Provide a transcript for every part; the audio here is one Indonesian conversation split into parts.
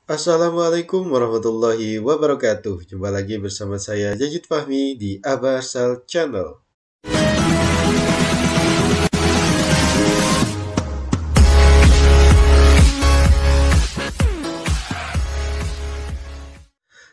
Assalamualaikum warahmatullahi wabarakatuh. Jumpa lagi bersama saya Jajid Fahmi di Abasal Channel.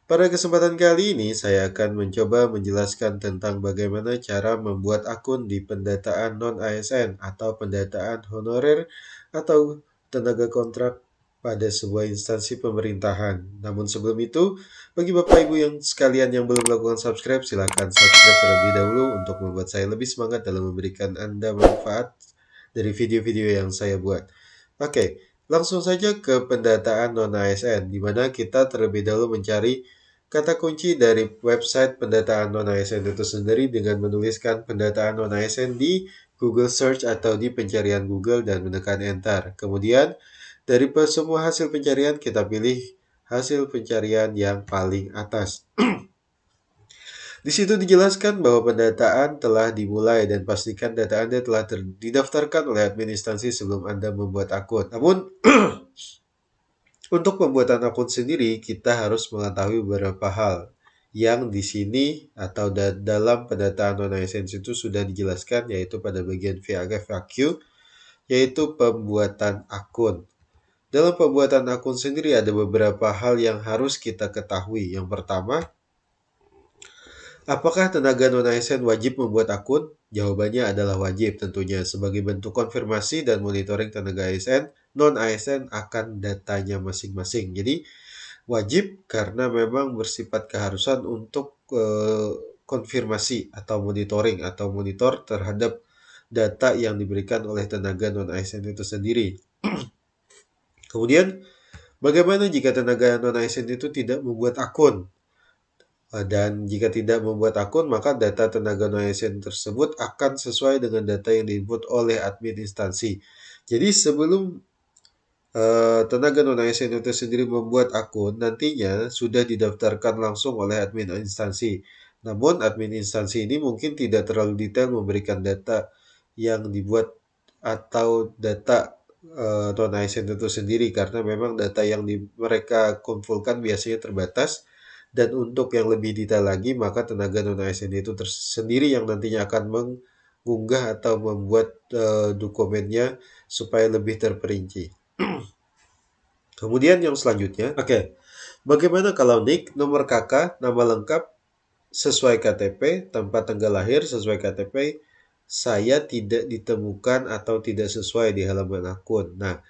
Pada kesempatan kali ini saya akan mencoba menjelaskan tentang bagaimana cara membuat akun di pendataan non-ASN atau pendataan honorer atau tenaga kontrak pada sebuah instansi pemerintahan. Namun sebelum itu, bagi Bapak Ibu yang sekalian yang belum melakukan subscribe, silakan subscribe terlebih dahulu untuk membuat saya lebih semangat dalam memberikan Anda manfaat dari video-video yang saya buat. Oke, langsung saja ke pendataan non-ASN, di mana kita terlebih dahulu mencari kata kunci dari website pendataan non-ASN itu sendiri dengan menuliskan pendataan non-ASN di Google Search atau di pencarian Google dan menekan Enter. Kemudian, dari semua hasil pencarian, kita pilih hasil pencarian yang paling atas. Di situ dijelaskan bahwa pendataan telah dimulai dan pastikan data Anda telah didaftarkan oleh admin instansi sebelum Anda membuat akun. Namun, untuk pembuatan akun sendiri, kita harus mengetahui beberapa hal yang di sini atau dalam pendataan non-ASN itu sudah dijelaskan, yaitu pada bagian FAQ, yaitu pembuatan akun. Dalam pembuatan akun sendiri ada beberapa hal yang harus kita ketahui. Yang pertama, apakah tenaga non-ASN wajib membuat akun? Jawabannya adalah wajib tentunya sebagai bentuk konfirmasi dan monitoring tenaga ASN, non-ASN akan datanya masing-masing. Jadi wajib karena memang bersifat keharusan untuk konfirmasi atau monitoring atau monitor terhadap data yang diberikan oleh tenaga non-ASN itu sendiri. Kemudian, bagaimana jika tenaga non-ASN itu tidak membuat akun? Dan jika tidak membuat akun, maka data tenaga non-ASN tersebut akan sesuai dengan data yang diinput oleh admin instansi. Jadi sebelum tenaga non-ASN itu sendiri membuat akun, nantinya sudah didaftarkan langsung oleh admin instansi. Namun admin instansi ini mungkin tidak terlalu detail memberikan data yang dibuat atau data non-ASN itu sendiri karena memang data yang mereka kumpulkan biasanya terbatas. Dan untuk yang lebih detail lagi, maka tenaga non-ASN itu sendiri yang nantinya akan mengunggah atau membuat dokumennya supaya lebih terperinci. Kemudian yang selanjutnya, oke, bagaimana kalau NIK, nomor KK, nama lengkap, sesuai KTP, tempat tanggal lahir sesuai KTP, saya tidak ditemukan atau tidak sesuai di halaman akun. Nah,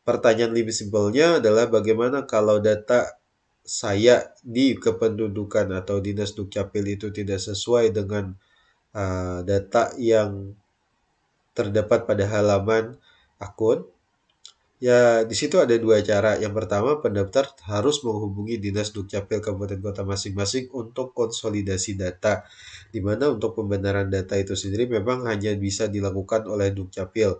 pertanyaan lebih simpelnya adalah bagaimana kalau data saya di kependudukan atau Dinas Dukcapil itu tidak sesuai dengan data yang terdapat pada halaman akun. Ya, di situ ada dua cara. Yang pertama, pendaftar harus menghubungi Dinas Dukcapil Kabupaten Kota masing-masing untuk konsolidasi data. Di mana untuk pembenaran data itu sendiri memang hanya bisa dilakukan oleh Dukcapil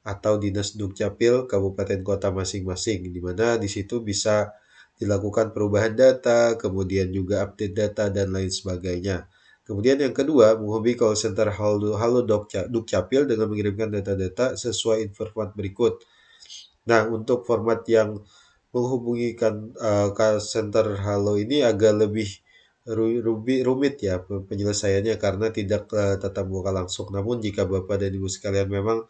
atau Dinas Dukcapil Kabupaten Kota masing-masing. Di mana di situ bisa dilakukan perubahan data, kemudian juga update data, dan lain sebagainya. Kemudian yang kedua, menghubungi call center Halo Dukcapil dengan mengirimkan data-data sesuai format berikut. Nah, untuk format yang menghubungi call center Halo ini agak lebih rumit ya penyelesaiannya karena tidak tatap muka langsung. Namun jika Bapak dan Ibu sekalian memang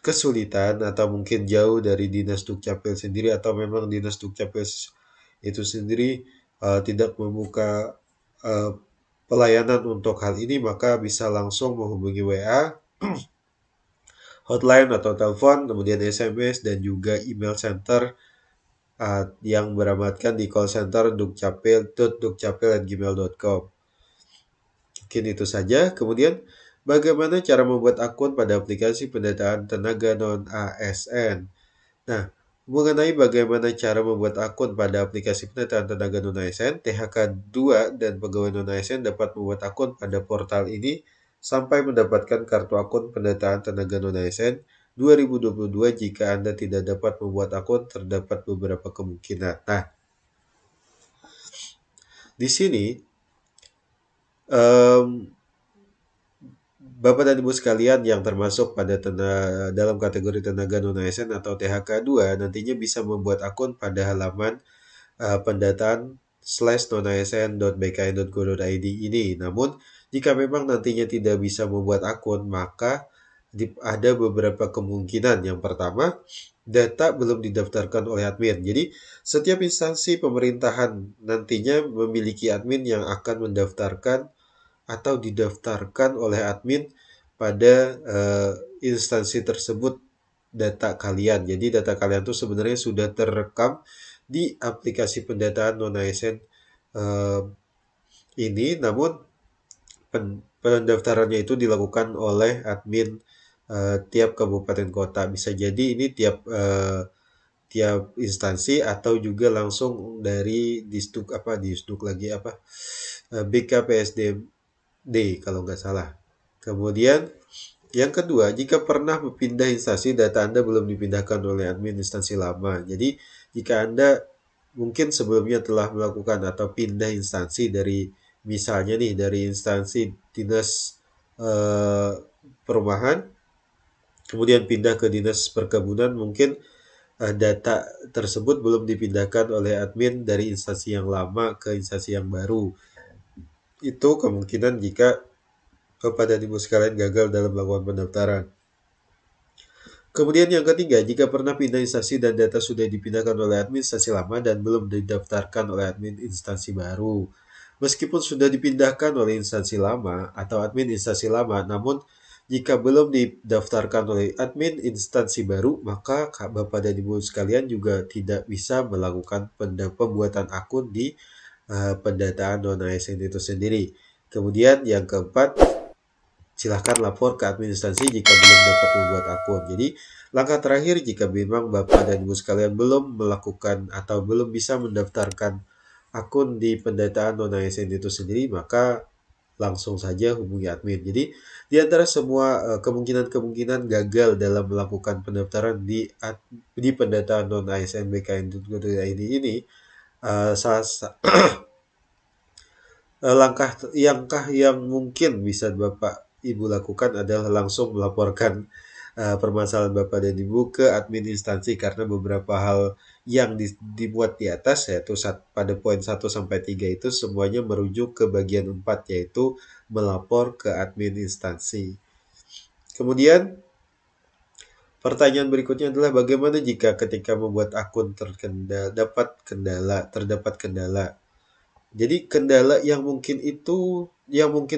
kesulitan atau mungkin jauh dari Dinas Dukcapil sendiri atau memang Dinas Dukcapil itu sendiri tidak membuka uh, pelayanan untuk hal ini, maka bisa langsung menghubungi WA, hotline atau telepon, kemudian SMS dan juga email center yang beramatkan di call center dukcapil.dukcapil@gmail.com. Mungkin itu saja. Kemudian, bagaimana cara membuat akun pada aplikasi pendataan tenaga non-ASN? Nah, mengenai bagaimana cara membuat akun pada aplikasi pendataan tenaga non-ASN, THK2 dan pegawai non-ASN dapat membuat akun pada portal ini sampai mendapatkan kartu akun pendataan tenaga non-ASN 2022. Jika Anda tidak dapat membuat akun, terdapat beberapa kemungkinan. Nah, di sini em, Bapak dan Ibu sekalian yang termasuk pada dalam kategori tenaga non ASN atau THK2 nantinya bisa membuat akun pada halaman pendataan /nonasn.bkn.go.id ini. Namun, jika memang nantinya tidak bisa membuat akun, maka ada beberapa kemungkinan. Yang pertama, data belum didaftarkan oleh admin. Jadi, setiap instansi pemerintahan nantinya memiliki admin yang akan mendaftarkan atau didaftarkan oleh admin pada instansi tersebut data kalian. Jadi data kalian tuh sebenarnya sudah terekam di aplikasi pendataan non ASN eh, ini, namun pendaftarannya itu dilakukan oleh admin tiap kabupaten kota. Bisa jadi ini tiap instansi atau juga langsung dari Disduk lagi apa BKPSDM kalau nggak salah. Kemudian yang kedua, jika pernah berpindah instansi, data Anda belum dipindahkan oleh admin instansi lama. Jadi, jika Anda mungkin sebelumnya telah melakukan atau pindah instansi dari misalnya nih dari instansi dinas eh, perumahan, kemudian pindah ke dinas perkebunan, mungkin data tersebut belum dipindahkan oleh admin dari instansi yang lama ke instansi yang baru. Itu kemungkinan jika Bapak dan Ibu sekalian gagal dalam melakukan pendaftaran. Kemudian yang ketiga, jika pernah pindah instansi dan data sudah dipindahkan oleh admin instansi lama dan belum didaftarkan oleh admin instansi baru. Meskipun sudah dipindahkan oleh instansi lama atau admin instansi lama, namun jika belum didaftarkan oleh admin instansi baru, maka Bapak dan Ibu sekalian juga tidak bisa melakukan pembuatan akun di pendataan non ASN itu sendiri. Kemudian yang keempat, silahkan lapor ke administrasi jika belum dapat membuat akun. Jadi, langkah terakhir jika memang Bapak dan Ibu sekalian belum melakukan atau belum bisa mendaftarkan akun di pendataan non-ASN itu sendiri, maka langsung saja hubungi admin. Jadi, di antara semua kemungkinan-kemungkinan gagal dalam melakukan pendaftaran di pendataan non-ASN BKN.go.id ini, eh, salah, langkah yang mungkin bisa Bapak Ibu lakukan adalah langsung melaporkan permasalahan Bapak dan Ibu ke admin instansi karena beberapa hal yang dibuat di atas yaitu pada poin 1 sampai 3 itu semuanya merujuk ke bagian 4 yaitu melapor ke admin instansi. Kemudian pertanyaan berikutnya adalah bagaimana jika ketika membuat akun terdapat kendala. Jadi kendala yang mungkin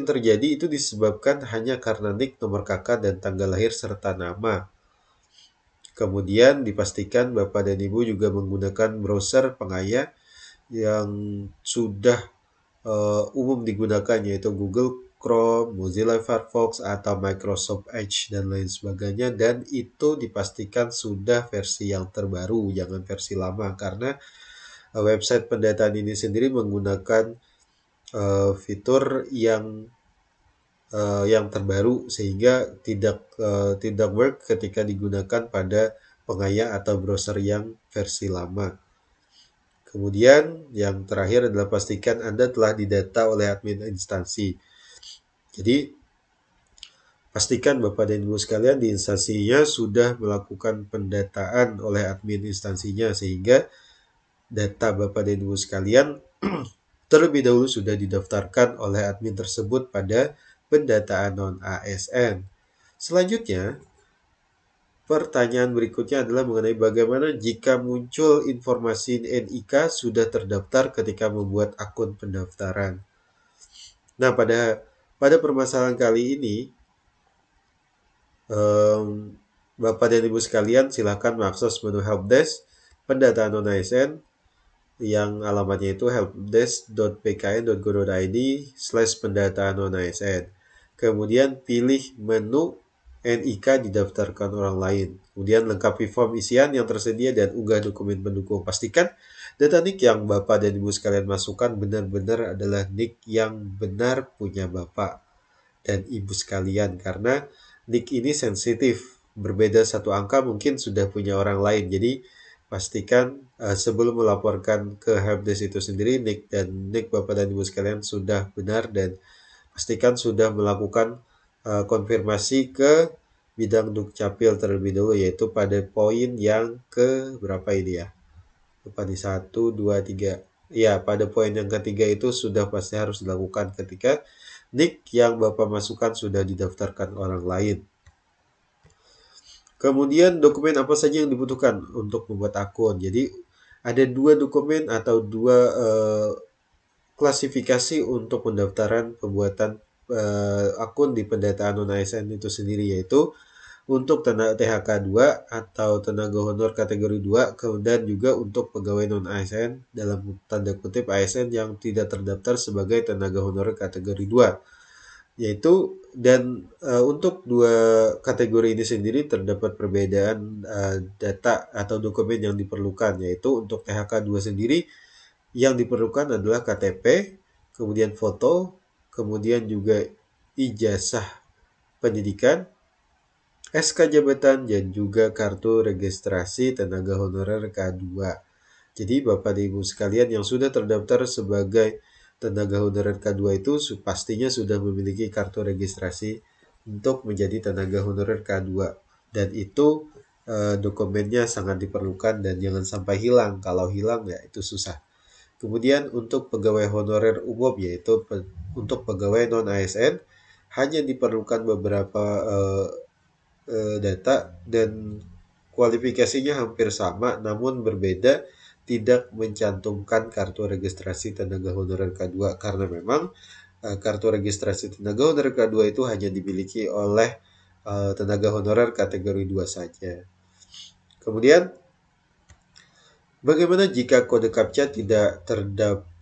terjadi itu disebabkan hanya karena nick, nomor kakak, dan tanggal lahir serta nama. Kemudian dipastikan Bapak dan Ibu juga menggunakan browser pengaya yang sudah umum digunakan yaitu Google Chrome, Mozilla Firefox, atau Microsoft Edge dan lain sebagainya dan itu dipastikan sudah versi yang terbaru, jangan versi lama karena website pendataan ini sendiri menggunakan fitur yang terbaru sehingga tidak work ketika digunakan pada pengaya atau browser yang versi lama. Kemudian yang terakhir adalah pastikan Anda telah didata oleh admin instansi. Jadi pastikan Bapak dan Ibu sekalian di instansinya sudah melakukan pendataan oleh admin instansinya sehingga data Bapak dan Ibu sekalian terlebih dahulu sudah didaftarkan oleh admin tersebut pada pendataan non-ASN. Selanjutnya, pertanyaan berikutnya adalah mengenai bagaimana jika muncul informasi NIK sudah terdaftar ketika membuat akun pendaftaran. Nah, pada permasalahan kali ini, Bapak dan Ibu sekalian silakan mengakses menu helpdesk pendataan non-ASN yang alamatnya itu helpdesk.pkn.go.id/pendataan non-ASN. Kemudian pilih menu NIK didaftarkan orang lain. Kemudian lengkapi form isian yang tersedia dan unggah dokumen pendukung. Pastikan data NIK yang Bapak dan Ibu sekalian masukkan benar-benar adalah NIK yang benar punya Bapak dan Ibu sekalian karena NIK ini sensitif. Berbeda satu angka mungkin sudah punya orang lain. Jadi pastikan sebelum melaporkan ke helpdesk itu sendiri NIK Bapak dan Ibu sekalian sudah benar dan pastikan sudah melakukan konfirmasi ke bidang Dukcapil terlebih dahulu, yaitu pada poin yang ke berapa ini ya? Lupa di 1, 2, 3. Ya, pada poin yang ketiga itu sudah pasti harus dilakukan ketika NIK yang Bapak masukkan sudah didaftarkan orang lain. Kemudian dokumen apa saja yang dibutuhkan untuk membuat akun. Jadi ada dua dokumen atau dua klasifikasi untuk pendaftaran pembuatan akun di pendataan non-ASN itu sendiri, yaitu untuk tenaga THK 2 atau tenaga honor kategori 2, kemudian juga untuk pegawai non-ASN dalam tanda kutip ASN yang tidak terdaftar sebagai tenaga honor kategori 2. Yaitu untuk dua kategori ini sendiri terdapat perbedaan data atau dokumen yang diperlukan, yaitu untuk THK 2 sendiri yang diperlukan adalah KTP, kemudian foto, kemudian juga ijazah pendidikan, SK jabatan, dan juga kartu registrasi tenaga honorer K2. Jadi Bapak dan Ibu sekalian yang sudah terdaftar sebagai tenaga honorer K2 itu pastinya sudah memiliki kartu registrasi untuk menjadi tenaga honorer K2. Dan itu dokumennya sangat diperlukan dan jangan sampai hilang. Kalau hilang ya itu susah. Kemudian untuk pegawai honorer umum, yaitu untuk pegawai non-ASN, hanya diperlukan beberapa data dan kualifikasinya hampir sama namun berbeda, tidak mencantumkan kartu registrasi tenaga honorer K2 karena memang kartu registrasi tenaga honorer K2 itu hanya dimiliki oleh tenaga honorer kategori 2 saja. Kemudian bagaimana jika kode CAPTCHA tidak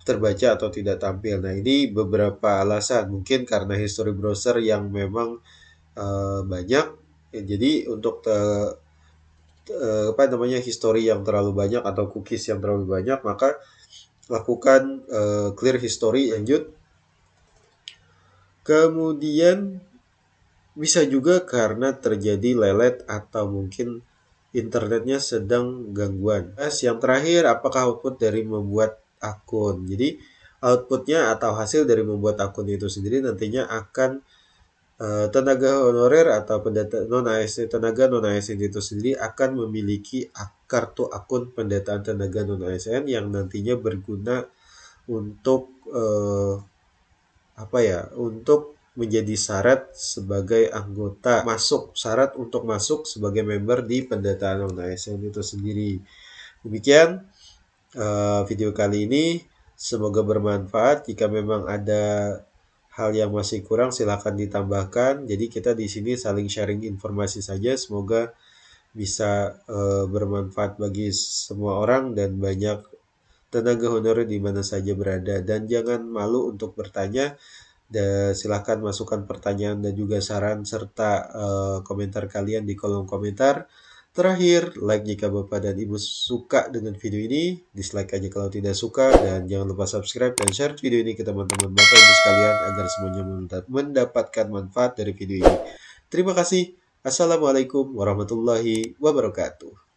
terbaca atau tidak tampil? Nah, ini beberapa alasan. Mungkin karena history browser yang memang banyak. Jadi untuk history yang terlalu banyak atau cookies yang terlalu banyak, maka lakukan clear history, lanjut. Kemudian bisa juga karena terjadi lelet atau mungkin internetnya sedang gangguan. Yang terakhir, apakah output dari membuat akun? Jadi outputnya atau hasil dari membuat akun itu sendiri nantinya akan tenaga honorer atau tenaga non-ASN itu sendiri akan memiliki kartu akun pendataan tenaga non-ASN yang nantinya berguna untuk untuk menjadi syarat sebagai anggota syarat untuk masuk sebagai member di pendataan non-ASN itu sendiri. Demikian video kali ini, semoga bermanfaat. Jika memang ada hal yang masih kurang silahkan ditambahkan. Jadi kita di sini saling sharing informasi saja. Semoga bisa bermanfaat bagi semua orang dan banyak tenaga honorer di mana saja berada. Dan jangan malu untuk bertanya. Dan silahkan masukkan pertanyaan dan juga saran serta komentar kalian di kolom komentar. Terakhir, like jika Bapak dan Ibu suka dengan video ini, dislike aja kalau tidak suka, dan jangan lupa subscribe dan share video ini ke teman-teman Bapak Ibu sekalian agar semuanya mendapatkan manfaat dari video ini. Terima kasih. Assalamualaikum warahmatullahi wabarakatuh.